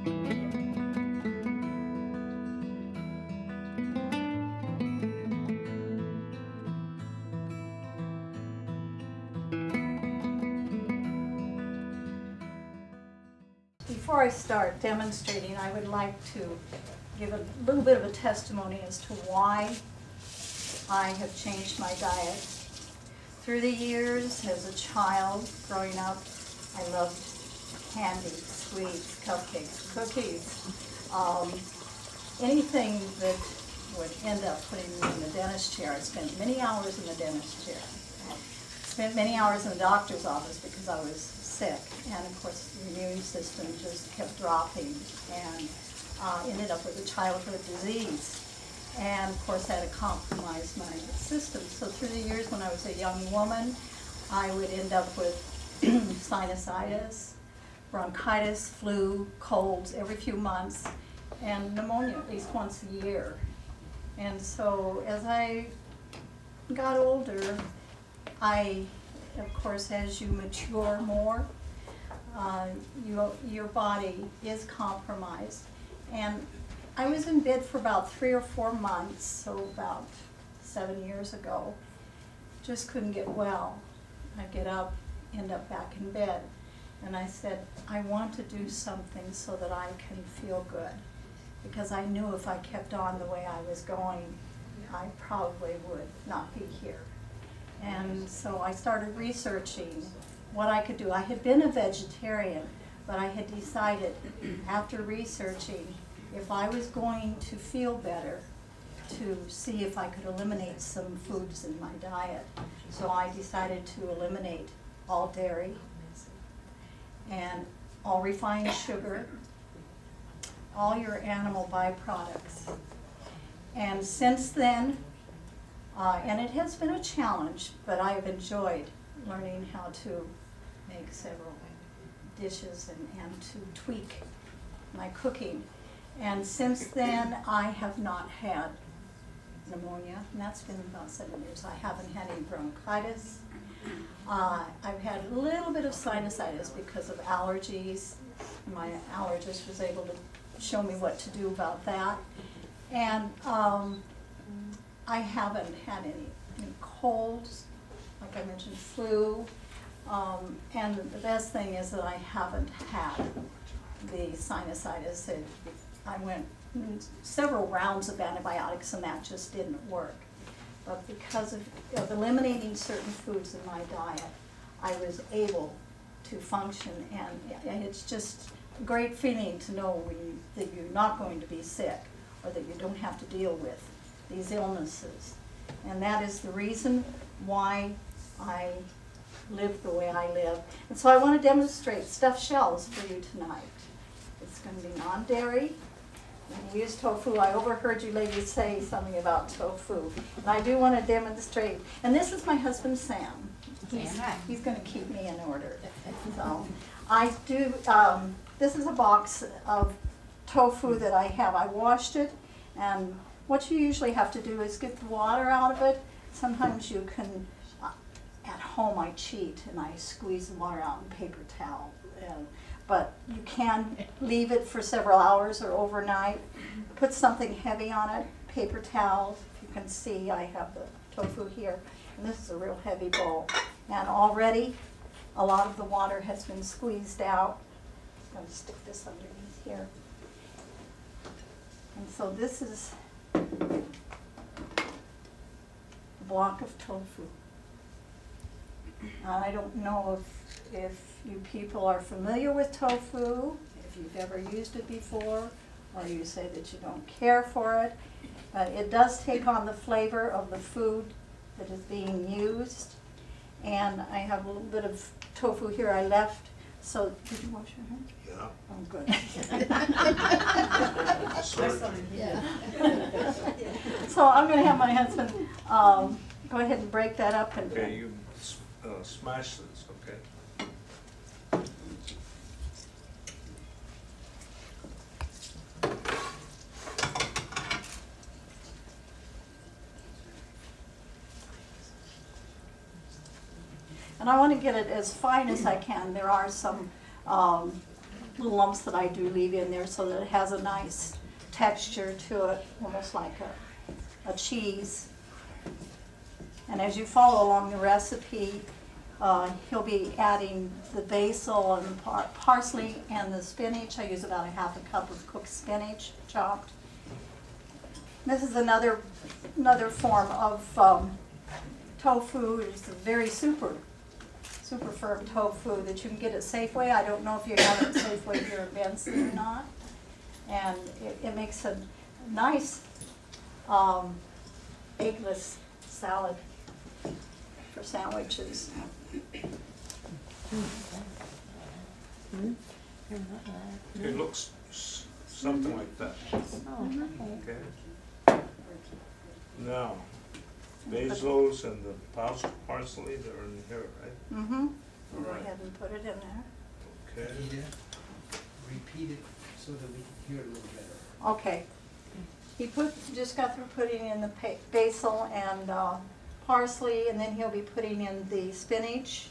Before I start demonstrating, I would like to give a little bit of a testimony as to why I have changed my diet. Through the years, as a child growing up, I loved candy, sweets, cupcakes, cookies, anything that would end up putting me in the dentist chair. I spent many hours in the dentist chair. Spent many hours in the doctor's office because I was sick, and of course the immune system just kept dropping, and ended up with a childhood disease. And of course that had compromised my system. So through the years when I was a young woman, I would end up with sinusitis, bronchitis, flu, colds every few months, and pneumonia at least once a year. And so as I got older, of course, as you mature more, your body is compromised. And I was in bed for about 3 or 4 months, so about 7 years ago. Just couldn't get well. I'd get up, end up back in bed. And I said, I want to do something so that I can feel good. Because I knew if I kept on the way I was going, I probably would not be here. And so I started researching what I could do. I had been a vegetarian, but I had decided after researching if I was going to feel better, to see if I could eliminate some foods in my diet. So I decided to eliminate all dairy and all refined sugar, all your animal byproducts. And since then, and it has been a challenge, but I've enjoyed learning how to make several dishes and to tweak my cooking. And since then, I have not had pneumonia, and that's been about 7 years. I haven't had any bronchitis. I've had a little bit of sinusitis because of allergies. My allergist was able to show me what to do about that. And I haven't had any colds, like I mentioned, flu. And the best thing is that I haven't had the sinusitis. I went several rounds of antibiotics and that just didn't work. But because of eliminating certain foods in my diet, I was able to function, and it's just a great feeling to know that you're not going to be sick or that you don't have to deal with these illnesses. And that is the reason why I live the way I live. And so I want to demonstrate stuffed shells for you tonight. It's going to be non-dairy. We use tofu. I overheard you ladies say something about tofu. And I do want to demonstrate. And this is my husband, Sam. He's going to keep me in order. So I do, this is a box of tofu that I have. I washed it, and what you usually have to do is get the water out of it. Sometimes you can, at home I cheat and I squeeze the water out in paper towel. But you can leave it for several hours or overnight. Put something heavy on it, paper towels. If you can see, I have the tofu here. And this is a real heavy bowl. And already, a lot of the water has been squeezed out. I'm going to stick this underneath here. And so this is a block of tofu. I don't know if you people are familiar with tofu, if you've ever used it before, or you say that you don't care for it, but it does take on the flavor of the food that is being used. And I have a little bit of tofu here I left. So, did you wash your hands? Yeah. Oh, good. So I'm going to have my husband go ahead and break that up. And okay, you smash this, okay? And I want to get it as fine as I can. There are some little lumps that I do leave in there so that it has a nice texture to it, almost like a cheese. And as you follow along the recipe, he'll be adding the basil and the parsley and the spinach. I use about a half a cup of cooked spinach, chopped. This is another form of tofu. It's a very super firm tofu that you can get at Safeway. I don't know if you have it at Safeway here in Benson or not. And it makes a nice eggless salad for sandwiches. It looks something like that. Okay. Now, basils and the parsley, they're in here, right? Mm-hmm. All Go right. ahead and put it in there. Okay. Repeat it so that we can hear it a little better. Okay. He just got through putting in the basil and parsley, and then he'll be putting in the spinach.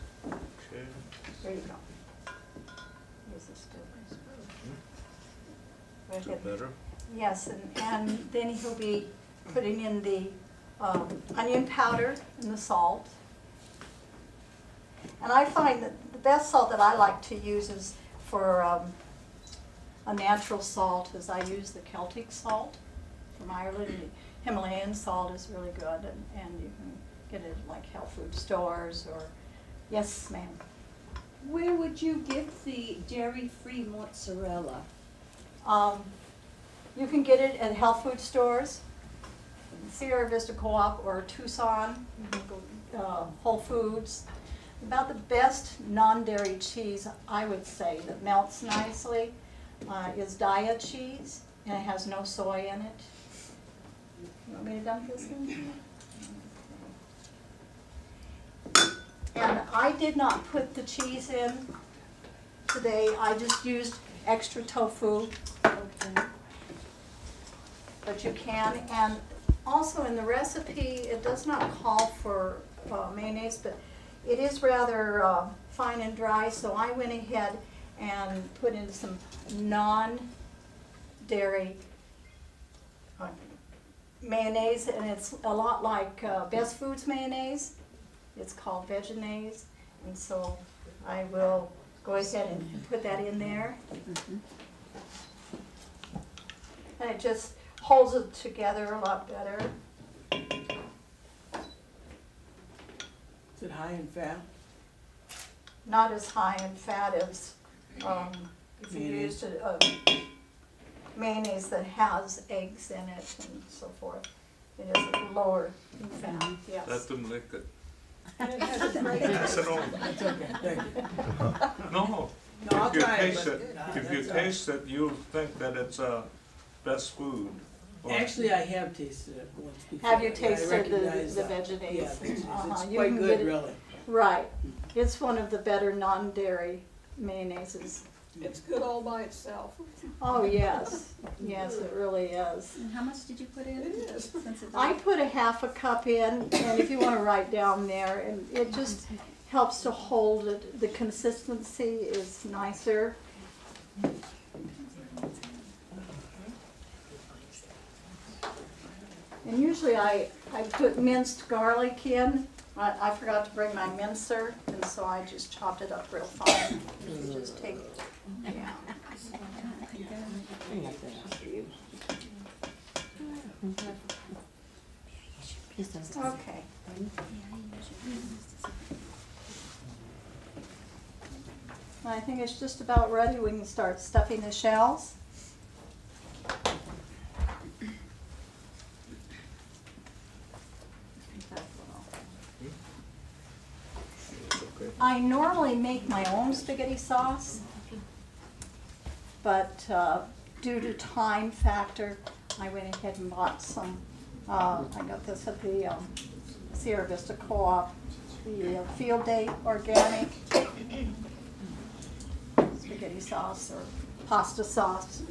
Okay. There you go. Here's the spoon. Go Is ahead. it better? Yes, and then he'll be putting in the onion powder and the salt. And I find that the best salt that I like to use is for a natural salt, is I use the Celtic salt from Ireland. The Himalayan salt is really good, and you can get it at like health food stores or, yes ma'am. Where would you get the dairy-free mozzarella? You can get it at health food stores, Sierra Vista Co-op or Tucson, Whole Foods. About the best non-dairy cheese, I would say, that melts nicely is Daiya cheese, and it has no soy in it. You want me to dump this in? And I did not put the cheese in today. I just used extra tofu. Okay. But you can, and also in the recipe, it does not call for mayonnaise, but it is rather fine and dry, so I went ahead and put in some non-dairy mayonnaise, and it's a lot like Best Foods mayonnaise. It's called Vegenaise, and so I will go ahead and put that in there. And it just holds it together a lot better. Is it high in fat? Not as high in fat as if you Mayonnaise. used a mayonnaise that has eggs in it and so forth. It is lower in fat, yes. Let them lick it. And it has a great Pass it on. That's okay, thank you. No. No, I'll If you try it, taste but- it, Nah, if you that's all right. taste it, you'll think that it's best food. Or- Actually, I have tasted it once before. Have you I tasted recognize the that. Vegenaise? Yeah, it's You quite can good, get it- really. Right. It's one of the better non-dairy mayonnaises. It's good all by itself. Oh, yes. Yes, it really is. And how much did you put in? It is. Since it's I put a half a cup in, and if you want to write down there, and it just helps to hold it. The consistency is nicer. And usually I put minced garlic in. I forgot to bring my mincer, and so I just chopped it up real fine. You just take it. Yeah. Okay. I think it's just about ready. We can start stuffing the shells. Okay. I normally make my own spaghetti sauce, but due to time factor, I went ahead and bought some. I got this at the Sierra Vista Co-op, the Field Day Organic spaghetti sauce or pasta sauce.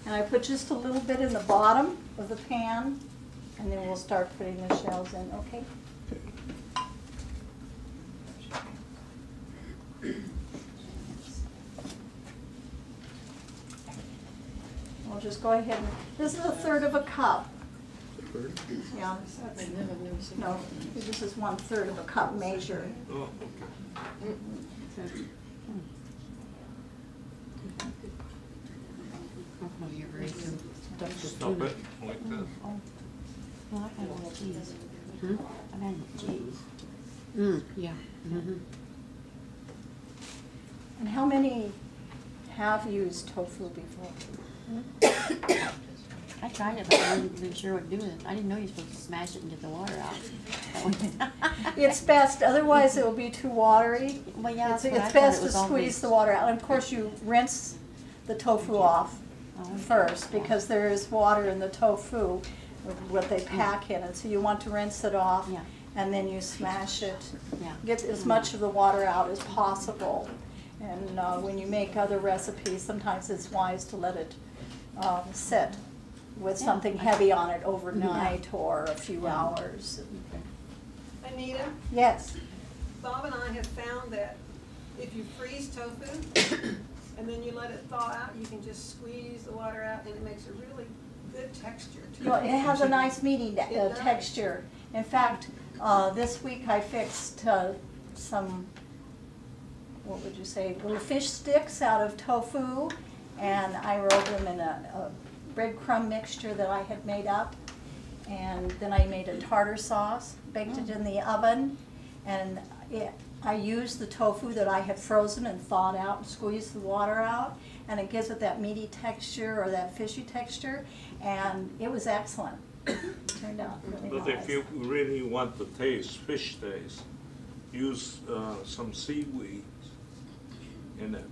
And I put just a little bit in the bottom of the pan, and then we'll start putting the shells in, okay? We'll just go ahead and, this is 1/3 of a cup. Yeah, that's, no, this is 1/3 of a cup measure. Oh, okay. Oh, you're very good. Stop it, like that. Well, I've had with cheese. I've had with cheese. Yeah. And how many have used tofu before? I tried it, but I wasn't really sure what to do with it. I didn't know you're supposed to smash it and get the water out. It's best, otherwise it will be too watery. Well, yeah, It's that's what I it's thought. best It to was always- squeeze the water out. And of course, you rinse the tofu off Oh, first, because there is water in the tofu, what they pack in it. So you want to rinse it off, Yeah. and then you smash it. Yeah. Get as much of the water out as possible. And when you make other recipes, sometimes it's wise to let it sit with Yeah. something heavy on it overnight or a few hours. Anita, Yes. Bob and I have found that if you freeze tofu and then you let it thaw out, you can just squeeze the water out and it makes a really good texture to You know, it. it has a nice meaty It does. texture. In fact, this week I fixed some, what would you say, little fish sticks out of tofu, and I rolled them in a breadcrumb mixture that I had made up, and then I made a tartar sauce, baked it in the oven, and I used the tofu that I had frozen and thawed out and squeezed the water out, and it gives it that meaty texture or that fishy texture, and it was excellent. Turned out really But nice. if you really want the taste, fish taste, use some seaweed in it,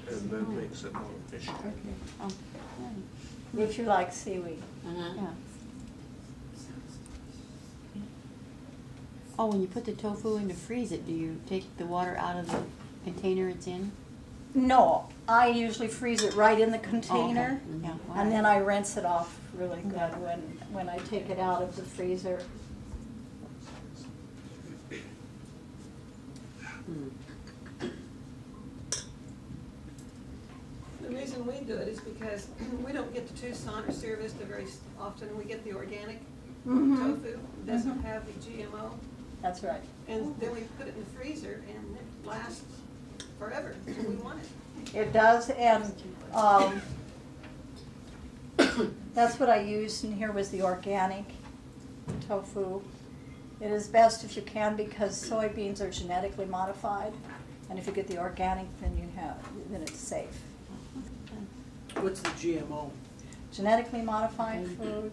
and then makes it more fishy. Oh, If you like seaweed. yeah. Oh, when you put the tofu in to freeze it, do you take the water out of the container it's in? No, I usually freeze it right in the container, Oh, okay. Yeah, all and then right. I rinse it off really good when I take it out of the freezer. The reason we do it is because we don't get the Tucson or Sierra Vista very often. We get the organic tofu, it doesn't have the GMO. That's right. And then we put it in the freezer and it lasts forever until we want it. It does, and that's what I used in here was the organic tofu. It is best if you can, because soybeans are genetically modified, and if you get the organic, then it's safe. What's the GMO? Genetically modified food.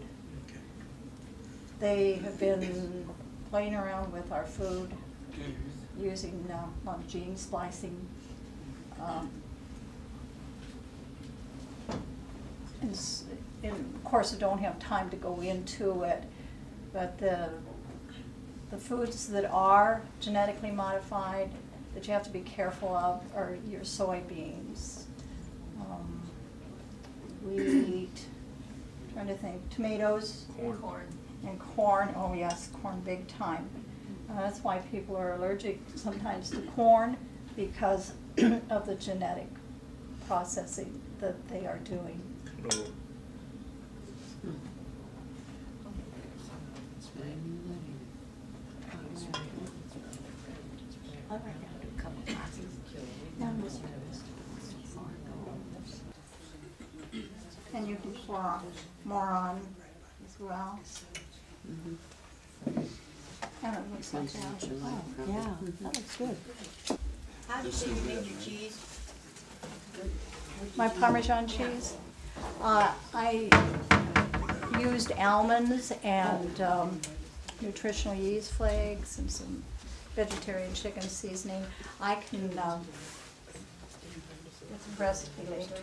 They have been playing around with our food using gene splicing. And of course, I don't have time to go into it, but the foods that are genetically modified that you have to be careful of are your soybeans, wheat, trying to think, tomatoes, Corn. and corn. Oh yes, corn big time. That's why people are allergic sometimes to corn, because of the genetic processing that they are doing. No. I'll write down a couple classes. And you can pour more on as well. And it looks like that. Oh, yeah, that looks good. How did you make your cheese? My Parmesan cheese, I used almonds and nutritional yeast flakes and some vegetarian chicken seasoning. I can get the recipe later.